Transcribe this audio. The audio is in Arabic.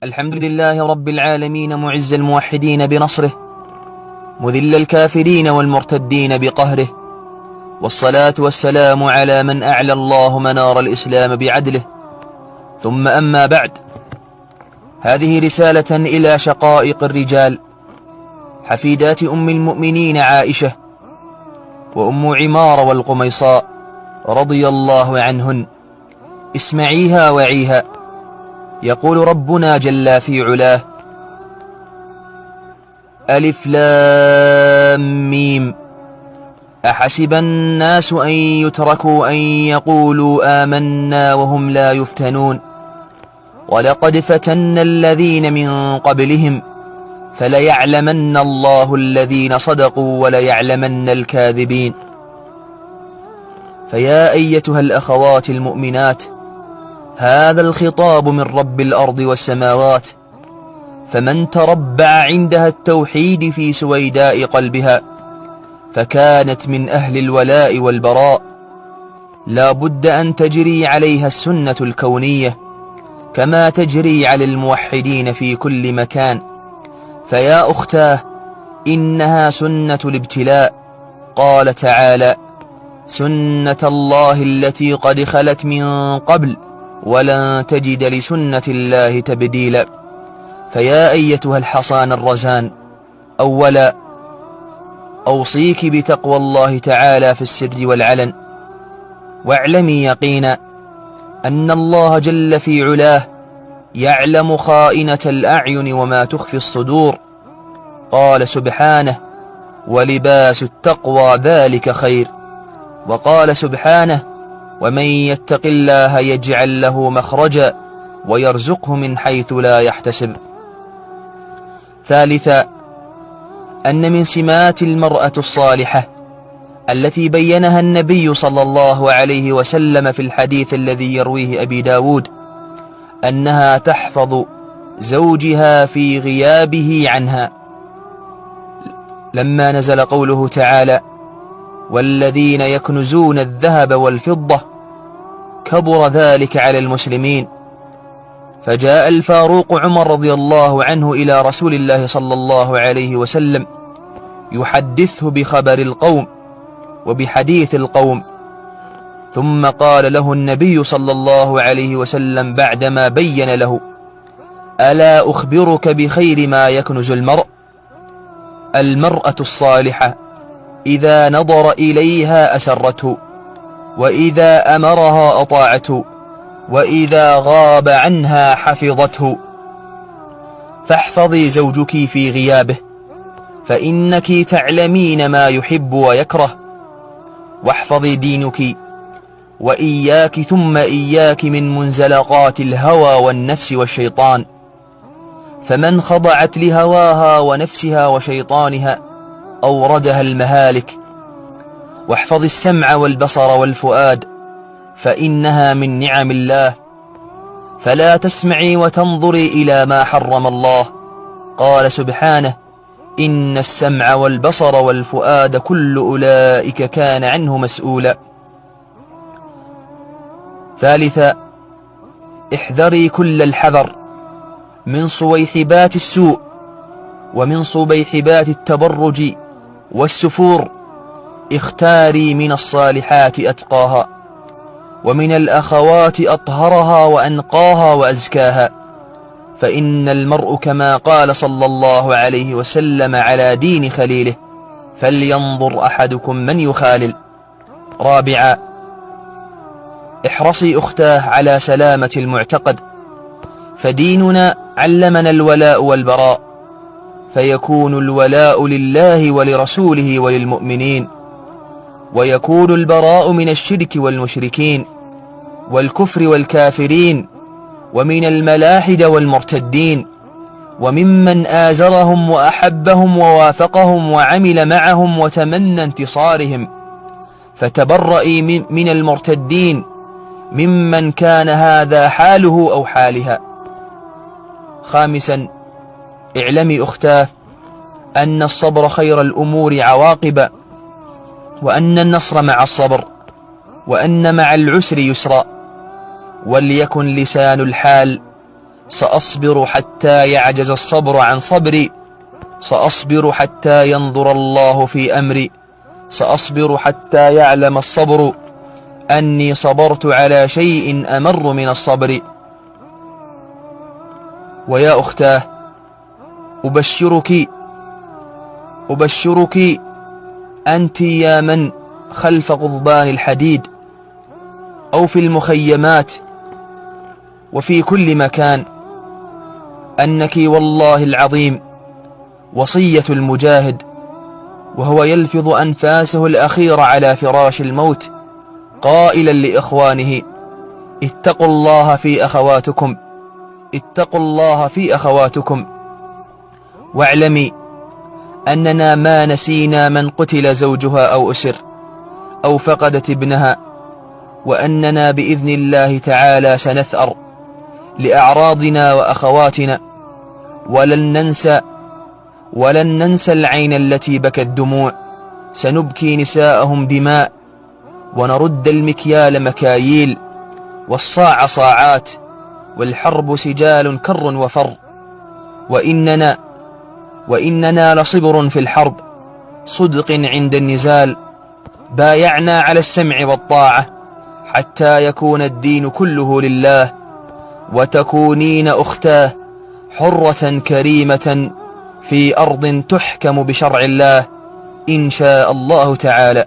الحمد لله رب العالمين معز الموحدين بنصره، مذل الكافرين والمرتدين بقهره، والصلاة والسلام على من أعلى الله منار الإسلام بعدله. ثم أما بعد، هذه رسالة إلى شقائق الرجال حفيدات أم المؤمنين عائشة وأم عمار والقميصاء رضي الله عنهن. اسمعيها وعيها. يقول ربنا جل في علاه: ألف لام ميم، أحسب الناس أن يتركوا أن يقولوا آمنا وهم لا يفتنون، ولقد فتنا الذين من قبلهم فليعلمن الله الذين صدقوا وليعلمن الكاذبين. فيا أيتها الأخوات المؤمنات، هذا الخطاب من رب الأرض والسماوات، فمن تربع عندها التوحيد في سويداء قلبها فكانت من أهل الولاء والبراء، لا بد أن تجري عليها السنة الكونية كما تجري على الموحدين في كل مكان. فيا أختاه، إنها سنة الابتلاء. قال تعالى: سنة الله التي قد خلت من قبل ولن تجد لسنة الله تبديلا. فيا أيتها الحصان الرزان، أولا أوصيك بتقوى الله تعالى في السر والعلن، واعلمي يقينا أن الله جل في علاه يعلم خائنة الأعين وما تخفي الصدور. قال سبحانه: ولباس التقوى ذلك خير. وقال سبحانه: ومن يتق الله يجعل له مخرجا ويرزقه من حيث لا يحتسب. ثالثا، أن من سمات المرأة الصالحة التي بينها النبي صلى الله عليه وسلم في الحديث الذي يرويه أبي داود أنها تحفظ زوجها في غيابه عنها، لما نزل قوله تعالى: والذين يكنزون الذهب والفضة، كبر ذلك على المسلمين. فجاء الفاروق عمر رضي الله عنه إلى رسول الله صلى الله عليه وسلم يحدثه بخبر القوم وبحديث القوم، ثم قال له النبي صلى الله عليه وسلم بعدما بين له: ألا أخبرك بخير ما يكنز المرء؟ المرأة الصالحة إذا نظر إليها أسرته، وإذا أمرها أطاعته، وإذا غاب عنها حفظته. فاحفظي زوجك في غيابه، فإنك تعلمين ما يحب ويكره. واحفظي دينك، وإياك ثم إياك من منزلقات الهوى والنفس والشيطان، فمن خضعت لهواها ونفسها وشيطانها أوردها المهالك. واحفظي السمع والبصر والفؤاد، فإنها من نعم الله، فلا تسمعي وتنظري إلى ما حرم الله. قال سبحانه: إن السمع والبصر والفؤاد كل أولئك كان عنه مسؤولا. ثالثا، احذري كل الحذر من صويحبات السوء ومن صبيحبات التبرج والسفور. اختاري من الصالحات أتقاها، ومن الأخوات أطهرها وأنقاها وأزكاها، فإن المرء كما قال صلى الله عليه وسلم على دين خليله: فلينظر أحدكم من يخالل. رابعا، احرصي أختاه على سلامة المعتقد، فديننا علمنا الولاء والبراء، فيكون الولاء لله ولرسوله وللمؤمنين، ويكون البراء من الشرك والمشركين والكفر والكافرين، ومن الملاحد والمرتدين، وممن آزرهم وأحبهم ووافقهم وعمل معهم وتمنى انتصارهم. فتبرئي من المرتدين ممن كان هذا حاله أو حالها. خامسا، اعلمي أختاه أن الصبر خير الأمور عواقبا، وأن النصر مع الصبر، وأن مع العسر يسرا. وليكن لسان الحال سأصبر حتى يعجز الصبر عن صبري، سأصبر حتى ينظر الله في أمري، سأصبر حتى يعلم الصبر أني صبرت على شيء أمر من الصبر. ويا أختاه، أبشرك أنت يا من خلف قضبان الحديد أو في المخيمات وفي كل مكان، أنك والله العظيم وصية المجاهد وهو يلفظ أنفاسه الأخيرة على فراش الموت قائلا لإخوانه: اتقوا الله في أخواتكم، اتقوا الله في أخواتكم. واعلمي أننا ما نسينا من قتل زوجها أو أسر أو فقدت ابنها، وأننا بإذن الله تعالى سنثأر لأعراضنا وأخواتنا، ولن ننسى العين التي بكت دموع، سنبكي نساءهم دماء، ونرد المكيال مكاييل، والصاع صاعات، والحرب سجال كر وفر. وإننا لصبر في الحرب، صدق عند النزال، بايعنا على السمع والطاعة حتى يكون الدين كله لله، وتكونين أختاه حرة كريمة في أرض تحكم بشرع الله إن شاء الله تعالى.